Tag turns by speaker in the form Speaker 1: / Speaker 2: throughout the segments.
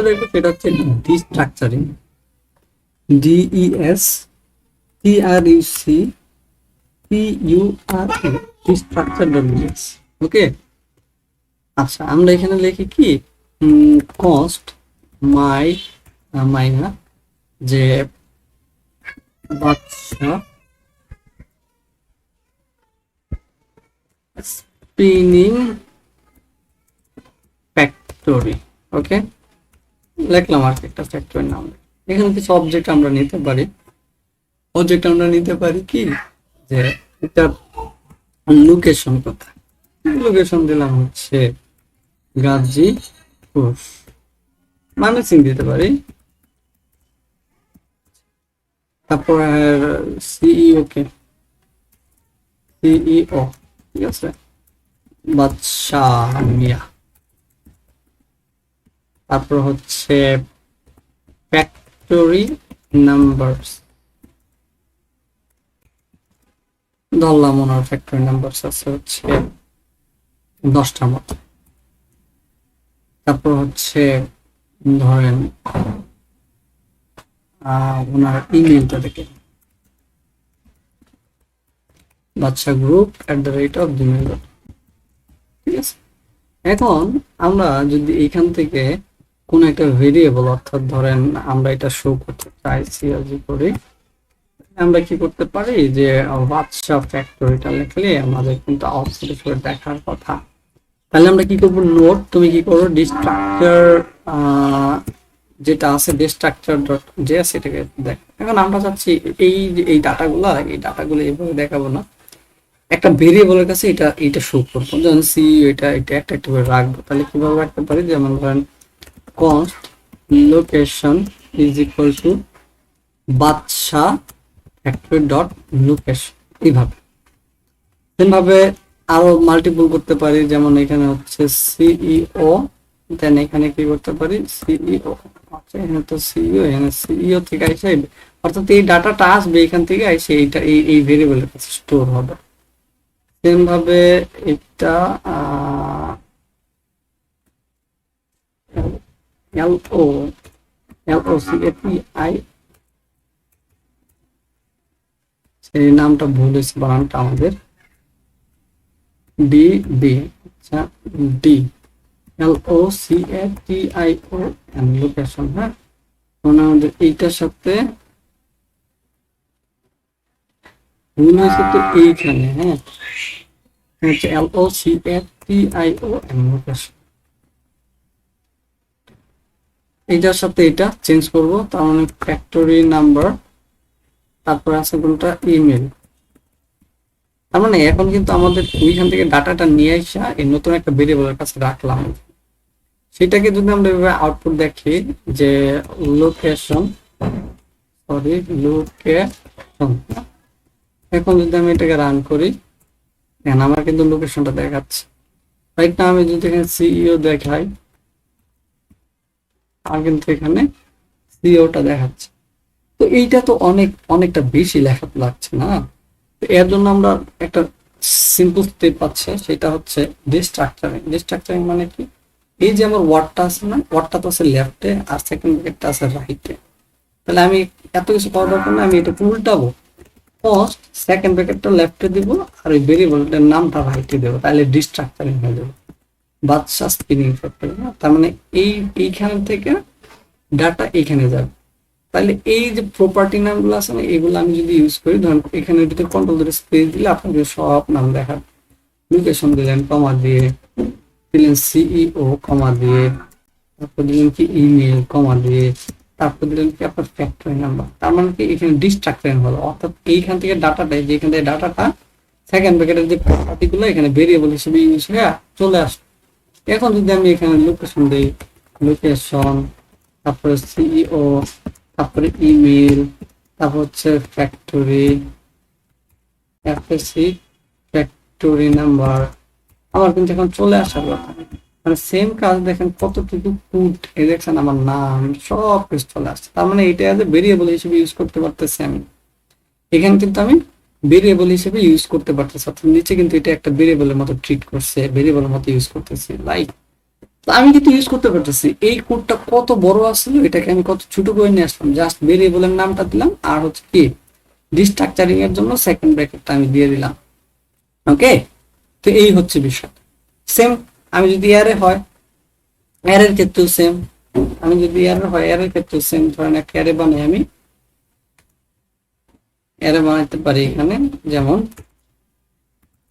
Speaker 1: দেখো সেটা হচ্ছে ডিস্ট্রাকচারিং, DESTRUCTURE, ডিস্ট্রাকচার.js। ওকে, আচ্ছা আমরা এখানে লিখি কি কস্ট মাইনা যে বাচ্চা স্পিনিং ফ্যাক্টরি। ওকে, লিখলাম আর একটা ফ্যাক্টরি নাম। এখানে কিছু অবজেক্ট আমরা নিতে পারি। কি যে এটা লোকেশন কোথায়, লোকেশন দিলাম হচ্ছে গাজীপুর, ময়মনসিংহ দিতে পারি। তারপর সিইও ঠিক আছে, বাদশাহ মিয়া। তারপর হচ্ছে ফ্যাক্টরি নাম্বার, ধরলাম ওনার ফ্যাক্টরি নাম্বার আছে হচ্ছে 10টার মতো। তারপর হচ্ছে ধরেন ওনার ইমেলটা দেখে badshaagroup@gmail.com। ঠিক আছে, এখন আমরা যদি এখান থেকে কোন একটা ভেরিয়েবল, অর্থাৎ ধরেন আমরা এটা শো করতে চাই সিএলজি করে, আমরা কি করতে পারি যে বাদশা ফ্যাক্টরিটা লিখলে আমাদের কিন্তু আউটপুট হিসেবে দেখার কথা। তাহলে আমরা কি করব, নোট তুমি কি করো, ডিস্ট্রাকচার যেটা আছে ডিস্ট্রাকচার.js এটাকে দেখ। এখন আমরা চাচ্ছি এই ডাটাগুলো এইভাবে দেখাবো না, একটা ভেরিয়েবলের কাছে এটা শো করবো। যেমন এটা একটা করে রাখবো। তাহলে কিভাবে রাখতে পারি, যেমন ধরেন const location is equal to Badsha factory dot location. এইভাবে আরো মাল্টিপল করতে পারি। যেমন এখানে হচ্ছে সিইও, দেন এখানে কি করতে পারি সিইও, আচ্ছা এখানে তো সিইও, এখানে সিইও থেকে আসে, অর্থাৎ এই ডাটাটা আসবে এখান থেকে এসে এইটা এই ভেরিয়েবলের কাছে স্টোর হবে। সেম ভাবে এটা LOCAPI, সেই নামটা ভুল হয়েছে বানানটা আমাদের, DB, আচ্ছা LOCATION লোকেশন। হ্যাঁ, আমাদের এইটার সাথে ভুল হয়েছে তো এইখানে। হ্যাঁ, হচ্ছে LOCATION লোকেশন, এইটার সাথে এটা চেঞ্জ করব। তার মানে ফ্যাক্টরি নাম্বার, তারপর আছে কোনটা ইমেল। তার মানে এখন কিন্তু আমাদের ওইখান থেকে ডাটাটা নিয়ে আসা এই নতুন একটা ভেরিয়েবলের কাছে রাখলাম। সেটাকে যদি আমরা এভাবে আউটপুট দেখি যে লোকেশন, এখন যদি আমি এটাকে রান করি, এখন আমার কিন্তু লোকেশনটা দেখাচ্ছে। রাইট না, আমি যদি এখানে সিইও দেখাই, আর কিন্তু এখানে সিইওটা দেখাচ্ছে। তো এইটা তো অনেকটা বেশি লেখা লাগছে না। তো এর জন্য আমরা একটা সিম্পল স্টেপ পাচ্ছি, সেটা হচ্ছে ডিস্ট্রাকচারিং মানে কি, এই যে আমার ওয়ার্ডটা আছে না, ওয়ার্ডটা তো আছে লেফটে আর সেকেন্ড ব্র্যাকেটটা আছে রাইটে। তাহলে আমি এত কিছু করার দরকার না, আমি এটা উল্টাবো, ফার্স্ট সেকেন্ড ব্র্যাকেটটা লেফটে দিব আর ওই ভেরিয়েবলটার নামটা রাইটে দেবো, তাহলে ডিস্ট্রাকচারিং হয়ে যাবে, বাদশা স্পিনিং ফ্যাক্টরি। তার মানে এইখান থেকে ডাটা এইখানে যাবে। তাহলে এই যে প্রপার্টি নামগুলো আছে না, এগুলো আমি যদি ইউজ করি, ধরেন এখানের ভিতরে কন্ট্রোল ধরে স্পেস দিলে আপনাকে সব নাম দেখাবে। লোকেশন দিলেন কমা দিয়ে, দিলেন সিইও কমা দিয়ে, তারপর দিলেন কি ইমেল কমা দিয়ে, তারপর দিলেন কি আপনার ফ্যাক্টরি নাম্বার। তার মানে কি এখানে ডিস্ট্রাকশন হলো, অর্থাৎ এইখান থেকে ডাটাটা, যেখান থেকে ডাটাটা সেকেন্ড ব্র্যাকেটের যে প্রপার্টি গুলো এখানে ভেরিয়েবল হিসেবে ইউজ হয়ে চলে আসে। এখন যদি আমি এখানে লোকেশন দিই, লোকেশন, তারপরে সিইও, তারপরে ইমেল, তারপর হচ্ছে ফ্যাক্টরি, এফএসসি ফ্যাক্টরি নাম্বার, আমার কিন্তু এখন চলে আসার কথা। মানে সেম কাজ দেখেন কতটুকু পুট, এই দেখছেন আমার নাম সব কিছু চলে আসছে। তার মানে এটা যে ভেরিয়েবল হিসেবে ইউজ করতে পারতেছি আমি, এখানে কিন্তু আমি ভেরিয়েবল হিসেবে ইউজ করতে পারতেছি, অর্থাৎ নিচে কিন্তু এটা একটা ভেরিয়েবলের মতো ট্রিট করছে, ভেরিয়েবলের মতো ইউজ করতেছি। লাইক তো আমি কিন্তু ইউজ করতে পারতেছি, এই কোডটা কত বড় আসছিল এটাকে আমি কত ছোট করে নিয়ে আসলাম, জাস্ট ভেরিয়েবলের নামটা দিলাম আর হচ্ছে কি ডিস্ট্রাকচারিং এর জন্য সেকেন্ড ব্র্যাকেটটা আমি দিয়ে দিলাম। ওকে, তো এই হচ্ছে বিষয়। সেম আমি যদি অ্যারে হয়, অ্যারের ক্ষেত্রেও সেম, আমি যদি অ্যারে হয় অ্যারের ক্ষেত্রেও সেম, ধরেন একটা অ্যারে বানাই, আমি অ্যারে বানাইতে পারি এখানে, যেমন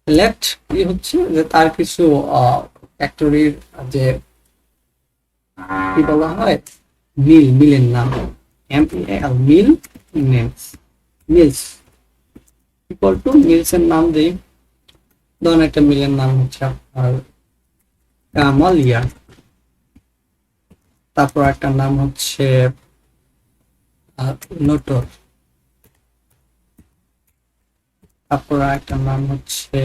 Speaker 1: লেফট কি হচ্ছে যে তার কিছু ফ্যাক্টরির যে কি বলা হয়, মিলের নাম, mill names, mills equal to mills এর নাম দেই, ধরেন একটা মিলের নাম হচ্ছে আপনার কামালিয়া, তারপর একটা নাম হচ্ছে নোটর, তারপর একটা নাম হচ্ছে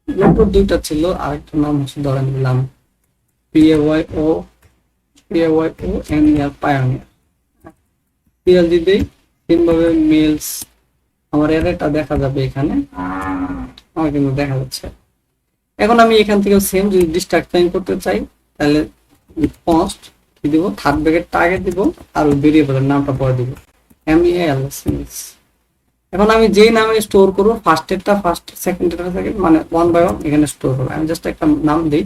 Speaker 1: নোটর, দুইটা ছিল, আরেকটা নাম হচ্ছে ধরেন দিলাম পিএওয়াইও, এন পায়োনিয়ার, পিএল দিতেই তিনভাবে মিলস, আমার এরটা দেখা যাবে এখানে, আমার কিন্তু দেখা যাচ্ছে। এখন আমি এখান থেকে সেম যদি ডিস্ট্রাকশন করতে চাই তাহলে কনস্ট কি দিব, থার্ড ব্র্যাকেটটা আগে দিব আর ওই ভেরিয়েবলের নামটা পরে দিব, মিএলএস। এখন আমি যেই নামে স্টোর করবো, ফার্স্টেরটা ফার্স্ট, সেকেন্ডেরটা সেকেন্ড, মানে ওয়ান বাই ওয়ান এখানে স্টোর করবো। আমি জাস্ট একটা নাম দিই,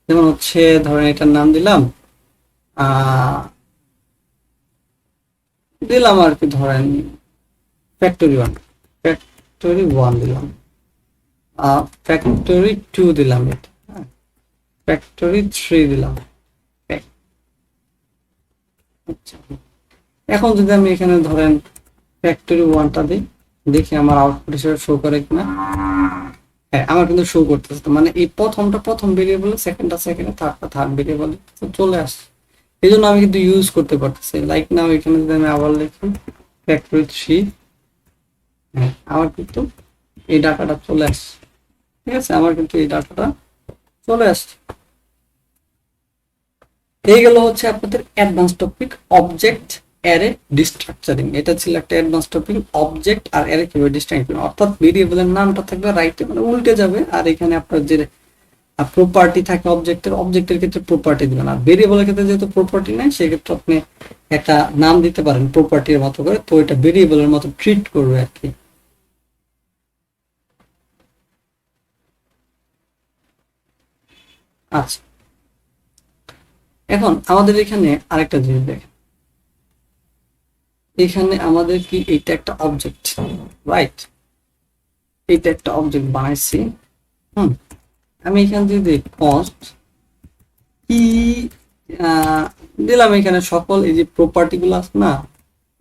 Speaker 1: যেমন হচ্ছে ধরেন এটার নাম দিলাম দিলাম আর কি, ধরেন ফ্যাক্টরি ওয়ান দিলাম, ফ্যাক্টরি 2 দিলাম, এটা ফ্যাক্টরি 3 দিলাম। আচ্ছা, এখন যদি আমি এখানে ধরেন ফ্যাক্টরি 1টা দিই, দেখি আমার আউটপুট হিসেবে শো করে কিনা। হ্যাঁ, আমার কিন্তু শো করতেছে, মানে এই প্রথমটা প্রথম ভেরিয়েবল, সেকেন্ডটা সেকেন্ডে, থার্ডটা থার্ড ভেরিয়েবল চলে আসছে। এই জন্য আমি কিন্তু ইউজ করতে পারতেছি। লাইক নাও এখানে যদি আমি আবার লিখি ফ্যাক্টরি 3, হ্যাঁ আমার কিন্তু এই ডাটাটা চলে আসছে। ঠিক আছে, আমার কিন্তু এই ডাটাটা চলে আসছে। এই গেল হচ্ছে আপনাদের advance topic object array destructuring. এটা ছিল একটা অ্যাডভান্স টপিক, অবজেক্ট আর অ্যারে কিভাবে ডিস্ট্রাকচারিং, অর্থাৎ ভেরিয়েবলের নামটা থাকবে রাইটে, মানে উল্টে যাবে, আর এখানে আপনার যে প্রপার্টি থাকে অবজেক্টের ক্ষেত্রে প্রপার্টি দিবেন, আর ভেরিয়েবলের ক্ষেত্রে যেহেতু প্রপার্টি নাই সেক্ষেত্রে আপনি একটা নাম দিতে পারেন প্রপার্টির মতো করে, তো এটা ভেরিয়েবলের মতো ট্রিট করবে আর কি। আচ্ছা, এখন আমাদের এখানে আরেকটা জিনিস দেখেন, এখানে আমাদের কি এটা একটা অবজেক্ট, রাইট? এটা একটা অবজেক্ট বানাইছি। হুম, আমি এখানে যদি কস্ট কি দিলাম, এখানে সকল এই যে প্রপার্টি গুলো আছে না,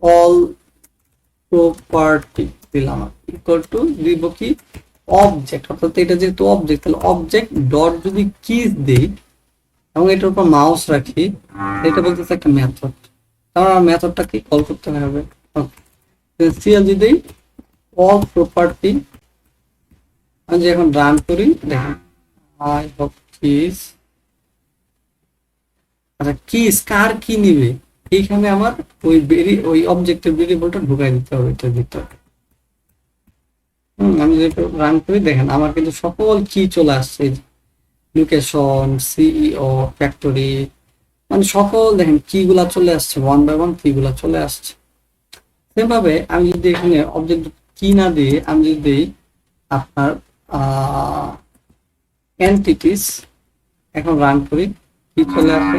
Speaker 1: অল প্রপার্টি দিলাম, ইকুয়াল টু দিব কি অবজেক্ট, অর্থাৎ এটা যেহেতু অবজেক্ট, তাহলে অবজেক্ট ডট যদি কিস দিই এবং এটার উপর মাউস রাখি, এটা বলতেছে একটা মেথড, তাহলে মেথডটা কি কল করতে হবে। সিএল যদি অল প্রপার্টি, আমি যে এখন রান করি দেখেন, আই হোপ কিস, আচ্ছা কিস কার কি নিবে, এইখানে আমার ওই অবজেক্টের ভেরিয়েবলটা ঢুকাই দিতে হবে এটার ভিতরে। আমি যদি রান করি দেখেন আমার কিন্তু সকল কি চলে আসছে, লোকেশন, সিইও, ফ্যাক্টরি, মানে সকল দেখেন কি গুলা চলে আসছে, ওয়ান বাই ওয়ান কি গুলা চলে আসছে। সেম ভাবে আমি যদি এখানে অবজেক্ট কি না দিয়ে আমি যদি আপনার এন্টিটিস এখন রান করি, কি চলে আসে,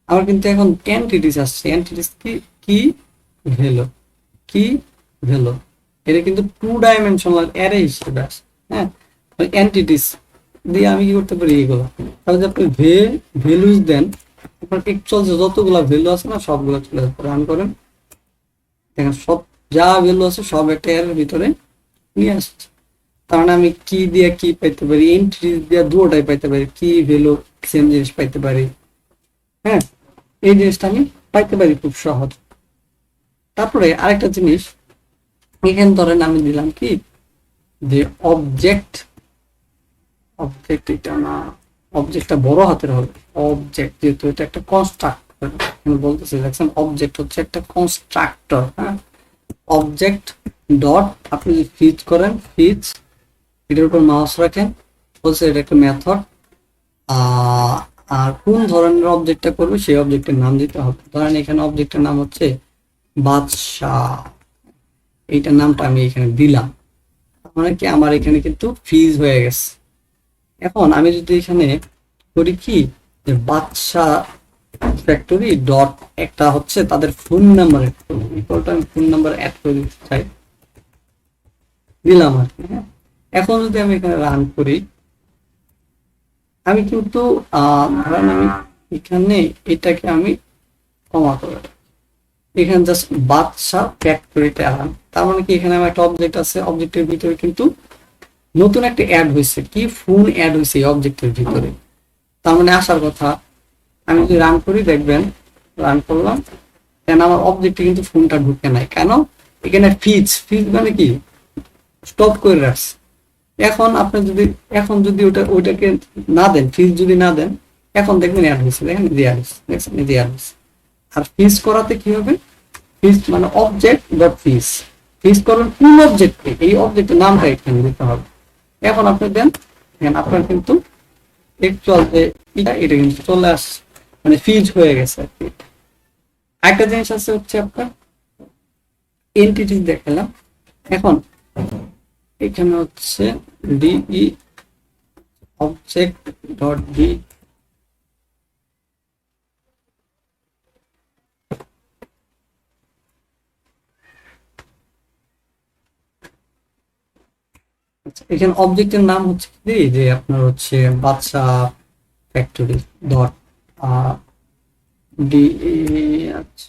Speaker 1: আমার কিন্তু এখন এন্টিটিস আসছে, এন্টিটিস কি কি ভ্যালু, কি ভ্যালু, এটা কিন্তু 2 ডাইমেনশনাল অ্যারে হিসেবে আসে। হ্যাঁ, এন্টিটিস দিয়ে আমি কি করতে পারি এগুলো, তাহলে আপনি ভ্যালুজ দেন, আপনার অ্যাকচুয়াল যতগুলা ভ্যালু আছে না সবগুলো চলে যাবে, রান করেন দেখেন সব যা ভ্যালু আছে সব একটা এর ভিতরে নিয়ে আসছে। তার মানে আমি কি দিয়ে কি পাইতে পারি, এন্ট্রি দিয়ে দুটোটাই পাইতে পারি, কি ভ্যালু সেম জিনিস পাইতে পারি। হ্যাঁ, এই জিনিসটা আমি পাইতে পারি খুব সহজ। তারপরে আরেকটা জিনিস, এখানে ধরেন আমি দিলাম কি যে অবজেক্ট, এটা না, অবজেক্টটা বড় হাতের হবে, অবজেক্ট যেহেতু এটা একটা কনস্ট্রাক্টর, বলতেছি দেখছেন অবজেক্ট হচ্ছে একটা কনস্ট্রাক্টর। হ্যাঁ, অবজেক্ট ডট আপনি যদি ফিচ করেন, ফিচ এটার উপর মাউস রাখেন, বলছে এটা একটা মেথড, আহ, আর কোন ধরনের অবজেক্টটা করবে সেই অবজেক্টের নাম দিতে হবে। ধরেন এখানে অবজেক্টের নাম হচ্ছে বাদশাহ, এইটার নামটা আমি এখানে দিলাম, মানে কি আমার এখানে কিন্তু ফ্রিজ হয়ে গেছে। এখন আমি যদি এখানে করি কি, যে বাদশাহ ফ্যাক্টরি ডট একটা হচ্ছে তাদের ফোন নাম্বার অ্যাড করবো, ইকুয়ালটা আমি ফোন নাম্বার অ্যাড করে দিতে চাই, দিলাম আর কি। হ্যাঁ, এখন যদি আমি এখানে রান করি, আমি কিন্তু ধরেন আমি এখানে এটাকে আমি কমা করে এখানে জাস্ট বাদশা ফ্যাক্টরিতে আনলাম, তার মানে কি এখানে আমার একটা অবজেক্ট আছে, অবজেক্টের ভিতরে কিন্তু নতুন একটা অ্যাড হয়েছে, কি ফোন অ্যাড হয়েছে এই অবজেক্টের ভিতরে, তার মানে আসার কথা। আমি যদি রান করি দেখবেন, রান করলাম, কেন আমার অবজেক্টে কিন্তু ফোনটা ঢুকে নাই, কেন এখানে ফিজ ফিজ মানে কি স্টপ করে রাখছে। এখন আপনি যদি ওইটাকে না দেন, ফিজ যদি না দেন, এখন দেখবেন অ্যাড হয়েছে, দেখেন নিজে অ্যাড হয়েছে, দেখছেন নিজে অ্যাড হয়েছে। আর ফিজ করাতে কি হবে, ফিজ মানে অবজেক্ট ডট ফিজ, ফিজ করবেন কোন অবজেক্টে, এই অবজেক্টের নামটা এখানে দিতে হবে। এখন আপনি দেন, দেখেন আপনার কিন্তু অ্যাকচুয়াল যে এটা কিন্তু চলে আসছে, মানে ফিজ হয়ে গেছে আর কি। একটা জিনিস আছে হচ্ছে আপনার এন্টিটি দেখালাম, এখন এখানে হচ্ছে ডিই অবজেক্ট ডট ডি, এখানে অবজেক্টের নাম হচ্ছে কি যে আপনার হচ্ছে বাদশা ফ্যাক্টরি ডট ডি। আচ্ছা,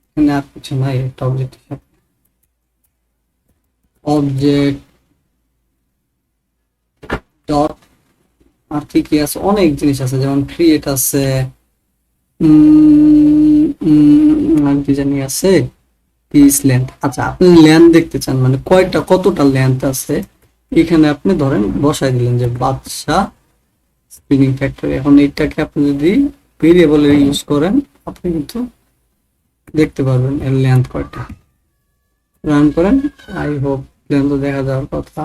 Speaker 1: এখানে আর কিছু নাই, একটা অবজেক্ট অবজেক্ট ডট, আর কি কি আছে, অনেক জিনিস আছে, যেমন ক্রিয়েট আছে, আর কি জানি আছে, পিস লেন্থ। আচ্ছা, আপনি লেন্থ দেখতে চান, মানে কতটা লেন্থ আছে, এখানে আপনি ধরেন বসাই দিলেন যে বাদশা স্পিনিং ফ্যাক্টরি। এখন এইটাকে আপনি যদি ভেরিয়েবলে ইউজ করেন, আপনি কিন্তু দেখতে পারবেন এর লেন্থ কয়টা। রান করেন, আই হোপ লেন্থ দেখা যাওয়ার কথা।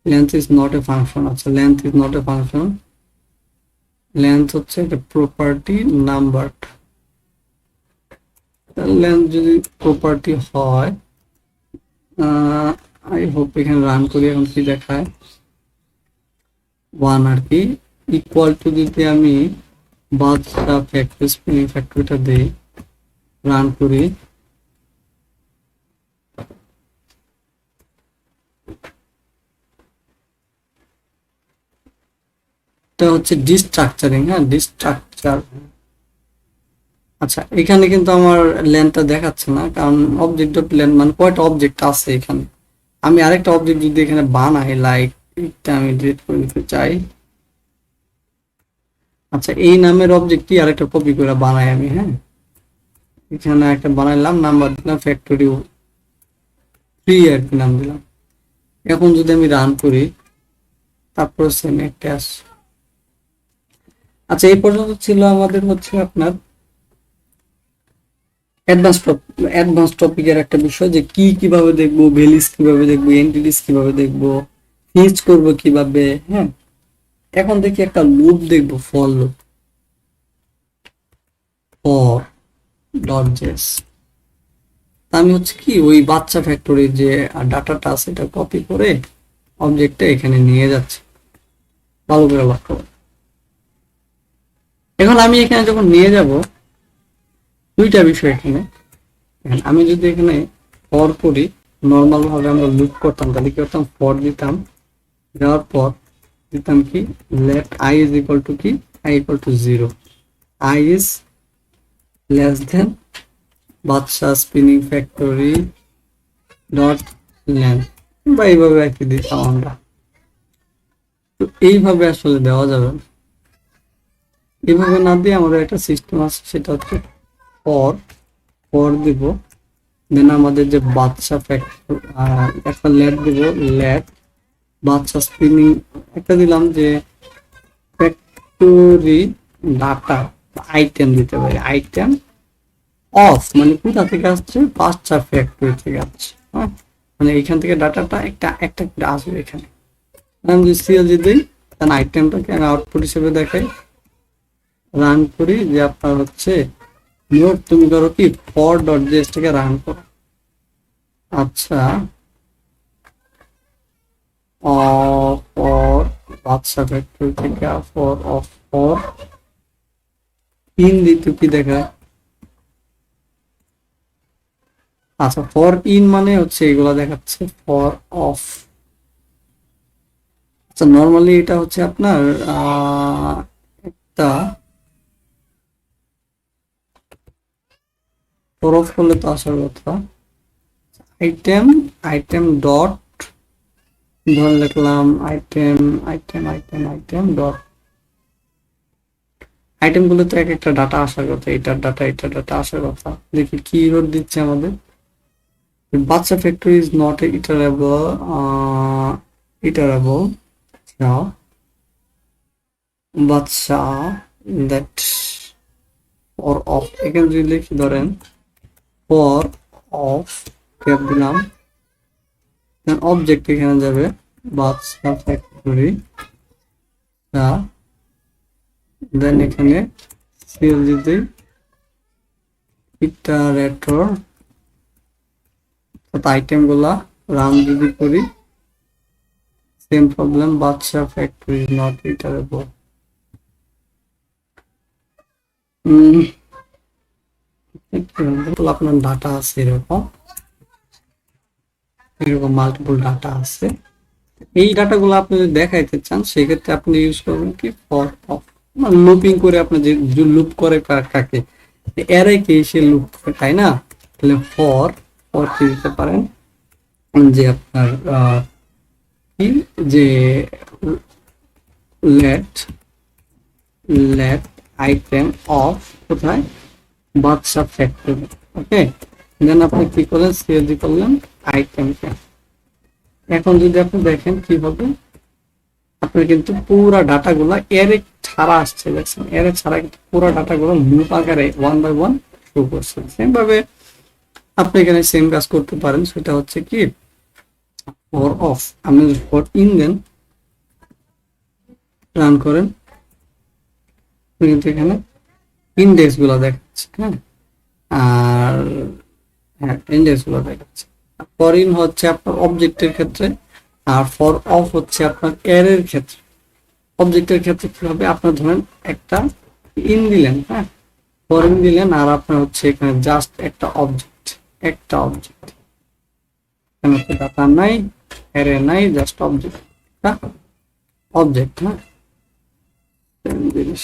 Speaker 1: Length is not a function. আচ্ছা, length is not a function, length হচ্ছে একটা প্রপার্টি নাম্বার। লেন্থ যদি প্রপার্টি হয়, আই হোপ এখানে রান করি, এখন কি দেখায় 1 আর কি, ইকুয়াল টু যদি আমি বাদশা ফ্যাক্টরি স্পিনিং ফ্যাক্টরিটা দিই, রান করি, এটা হচ্ছে ডিস্ট্রাকচারিং। হ্যাঁ, ডিস্ট্রাকচার। আচ্ছা, এখানে কিন্তু আমার লেন্থটা দেখাচ্ছে না, কারণ অবজেক্ট ডট লেন্থ মানে কয়টা অবজেক্ট আছে এখানে। আমি আরেকটা অবজেক্ট যদি এখানে বানাই, লাইক এটা আমি ডিলিট করে দিতে চাই। আচ্ছা, এই নামের অবজেক্টটি আরেকটা কপি করে বানাই আমি। হ্যাঁ, এখানে একটা বানাইলাম, নাম্বার দিলাম ফ্যাক্টরি 3 আর কি নাম দিলাম। এখন যদি আমি রান করি, তারপর সেম একটা আসে। আচ্ছা, এই পর্যন্ত ছিল আমাদের হচ্ছে আপনার অ্যাডভান্স টপিকের একটা বিষয়, যে কি কিভাবে দেখবো, ভ্যালিস কিভাবে দেখবো, এন্টিটিস কিভাবে দেখবো, ফিচ করবো কিভাবে। হ্যাঁ, এখন দেখি একটা লুপ দেখবো, ফর লুপ, ফর ডট জেস। আমি হচ্ছে কি ওই বাচ্চা ফ্যাক্টরির যে ডাটাটা আছে এটা কপি করে অবজেক্টটা এখানে নিয়ে যাচ্ছে, ভালো করে লক্ষ্য করো। এখন আমি এখানে যখন নিয়ে যাব, দুইটা বিষয় এখানে। আমি যদি এখানে ফর করি, নর্মাল ভাবে আমরা লুপ করতাম, তাহলে কি করতাম, ফর দিতাম, দেওয়ার পর দিতাম কি, let I is equal to কি, I equal to 0, I is less than Badsha spinning factory dot length, বা এইভাবে আর কি দিতাম আমরা। তো এইভাবে আসলে দেওয়া যাবে না। এইভাবে না দিয়ে আমাদের একটা সিস্টেম আছে, সেটা হচ্ছে ফর, ফর দিব, দেন আমাদের যে বাদশা ফ্যাক্টরি একটা লেট দিব, লেট বাদশা স্পিনিং একটা দিলাম, যে ফ্যাক্টরি ডাটা আইটেম দিতে পারি, আইটেম অফ মানে কোথা থেকে আসছে, বাদশা ফ্যাক্টরি থেকে আসছে। হ্যাঁ, মানে এখান থেকে ডাটাটা একটা একটা করে আসবে এখানে। আমি যদি সিএলজি দিই, দেন আইটেমটাকে আমি আউটপুট হিসেবে দেখাই, রান করি যে আপনার হচ্ছে নোট তুমি করো কি ফর ডট জেএস থেকে রান করো। আচ্ছা, ফর বাদশা ফ্যাক্টরি থেকে ফর ইন দিতে কি দেখায়? আচ্ছা, ফর ইন মানে হচ্ছে এগুলা দেখাচ্ছে ফর অফ। আচ্ছা, নর্মালি এটা হচ্ছে আপনার একটা ফর অফ করলে তো আসার কথা। আইটেম আইটেম ডট ধরে লিখলাম item item item item dot, item গুলো তো এক একটা ডাটা আসার কথা, এটার ডাটা আসার কথা। দেখি কি এরর দিচ্ছে আমাদের। বাচ্চা ফ্যাক্টরি ইজ নট ইটারেবল, ইটারেবল বাচ্চা দ্যাট ফর অফ, এখানে যদি লিখি ধরেন ফর অফ ক্যাপ দিলাম, দেন অবজেক্ট এখানে যাবে বাচ্চা ফ্যাক্টরি, দেন এখানে সিএল দিতে ইটারেটর, আইটেম গুলা রান যদি করি সেম প্রবলেম, বাচ্চা ফ্যাক্টরি নট ইটারেবল। আপনার ডাটা আছে এরকম এরকম মাল্টিপল ডাটা আছে, এই ডাটাগুলো আপনি যদি দেখাইতে চান সেক্ষেত্রে আপনি ইউজ করবেন কি ফর অফ, লুপিং করে আপনি যে লুপ করে কাকে এরে কে সে লুপ করে, তাই না? তাহলে ফর ফর কি দিতে পারেন যে আপনার কি যে লেট লেট আইটেম অফ কোথায় বাদশা ফ্যাক্টরি, ওকে। দেন আপনি কি করলেন সিএসডি করলেন আইটেমকে। এখন যদি আপনি দেখেন কি হবে, আপনার কিন্তু পুরা ডাটাগুলা এরে ছাড়া আসছে, দেখছেন এরে ছাড়া কিন্তু পুরা ডাটাগুলো লুপ আকারে ওয়ান বাই ওয়ান শো করছে। সেম ভাবে আপনি এখানে সেম কাজ করতে পারেন, সেটা হচ্ছে কি ফর অফ, আপনি ফর ইন দেন রান করেন, কিন্তু এখানে ইন্ডেক্স গুলো দেখাচ্ছে, হ্যাঁ, আর হ্যাঁ ইন্ডেক্স গুলো দেখাচ্ছে। ফর ইন হচ্ছে আপনার অবজেক্টের ক্ষেত্রে, আর ফর অফ হচ্ছে আপনার এর ক্ষেত্রে। অবজেক্টের ক্ষেত্রে কি হবে, আপনার ধরেন একটা ইন দিলেন, হ্যাঁ ফর ইন দিলেন, আর আপনার হচ্ছে এখানে জাস্ট একটা অবজেক্ট, এখানে তো ডাটা নাই, এরে নাই, জাস্ট অবজেক্ট, অবজেক্ট, হ্যাঁ জিনিস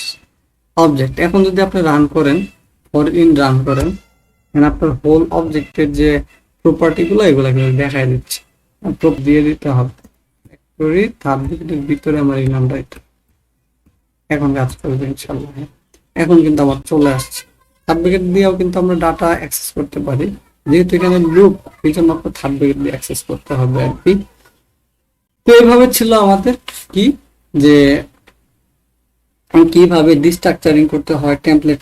Speaker 1: অবজেক্ট। এখন যদি আপনি রান করেন ফর ইন রান করেন, আপনার হোল অবজেক্টের যে প্রপার্টি গুলো এগুলো কিন্তু দেখাই দিচ্ছে, প্রপ দিয়ে দিতে হবে ফ্যাক্টরি সাবজেক্টের ভিতরে আমার এই নামটা, এটা এখন কাজ করবে ইনশাআল্লাহ। এখন কিন্তু আমার চলে আসছে, সাবজেক্ট দিয়েও কিন্তু আমরা ডাটা অ্যাক্সেস করতে পারি, যেহেতু এখানে লুপ এই জন্য আপনার সাবজেক্ট দিয়ে অ্যাক্সেস করতে হবে আর কি। তো এইভাবে ছিল আমাদের কি যে কিভাবে ডিস্ট্রাকচারিং করতে হয়, টেমপ্লেট